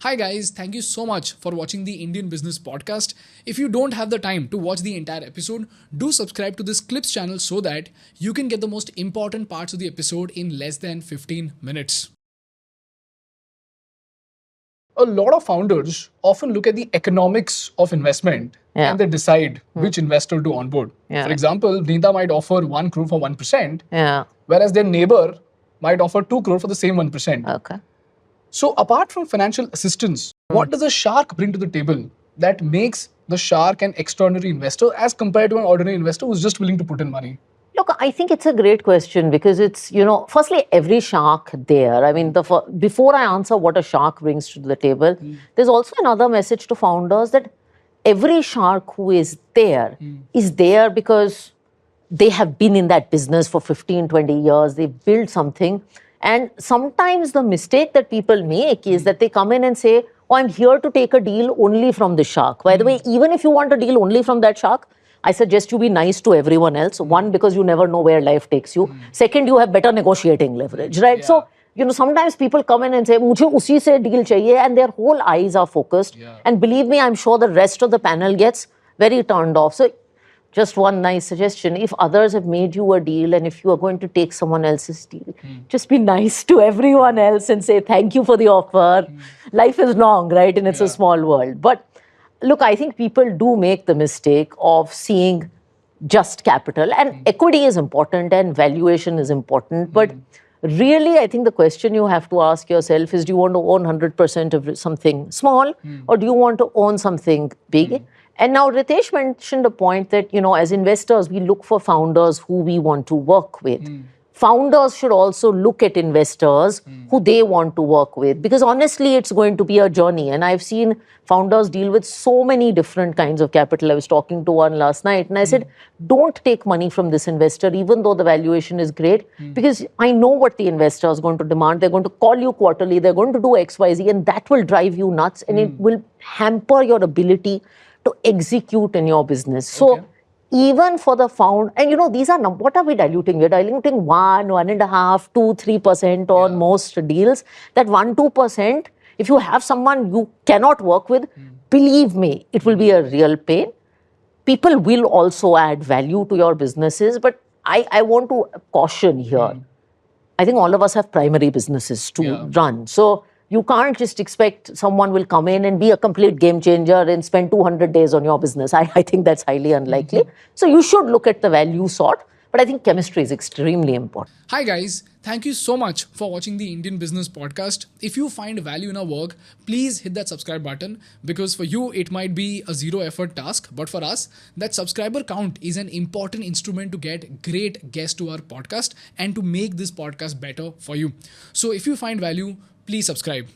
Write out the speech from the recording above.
Hi guys, thank you so much for watching the Indian Business Podcast. If you don't have the time to watch the entire episode, do subscribe to this Clips channel so that you can get the most important parts of the episode in less than 15 minutes. A lot of founders often look at the economics of investment and they decide which investor to onboard. For example, Vineeta might offer 1 crore for 1%, whereas their neighbor might offer 2 crore for the same 1%. Okay. So apart from financial assistance, what does a shark bring to the table that makes the shark an extraordinary investor as compared to an ordinary investor who's just willing to put in money? Look, I think it's a great question because it's, firstly, every shark there. I mean, before I answer what a shark brings to the table, there's also another message to founders that every shark who is there because they have been in that business for 15, 20 years. They've built something. And sometimes the mistake that people make is that they come in and say, oh, I'm here to take a deal only from the shark. By the way, even if you want a deal only from that shark, I suggest you be nice to everyone else. One, because you never know where life takes you. Second, you have better negotiating leverage, right? So, sometimes people come in and say, mujhe usi se deal chahiye, and their whole eyes are focused. And believe me, I'm sure the rest of the panel gets very turned off. So, just one nice suggestion. If others have made you a deal and if you are going to take someone else's deal, just be nice to everyone else and say, thank you for the offer. Life is long, right? And it's a small world. But look, I think people do make the mistake of seeing just capital. And equity is important and valuation is important. But really, I think the question you have to ask yourself is, do you want to own 100% of something small or do you want to own something big? And now Ritesh mentioned a point that, as investors, we look for founders who we want to work with. Founders should also look at investors who they want to work with, because honestly, it's going to be a journey. And I've seen founders deal with so many different kinds of capital. I was talking to one last night and I said, don't take money from this investor, even though the valuation is great, because I know what the investor is going to demand. They're going to call you quarterly. They're going to do X, Y, Z, and that will drive you nuts and it will hamper your ability to execute in your business. So even for the and these are, what are we diluting? We're diluting 1, 1.5%, 2, 3% on most deals. That 1, 2%, if you have someone you cannot work with, believe me, it will be a real pain. People will also add value to your businesses, but I want to caution here. I think all of us have primary businesses to run. So you can't just expect someone will come in and be a complete game changer and spend 200 days on your business. I think that's highly unlikely. So you should look at the value sort, but I think chemistry is extremely important. Hi guys, thank you so much for watching the Indian Business Podcast. If you find value in our work, please hit that subscribe button, because for you, it might be a zero effort task. But for us, that subscriber count is an important instrument to get great guests to our podcast and to make this podcast better for you. So if you find value, please subscribe.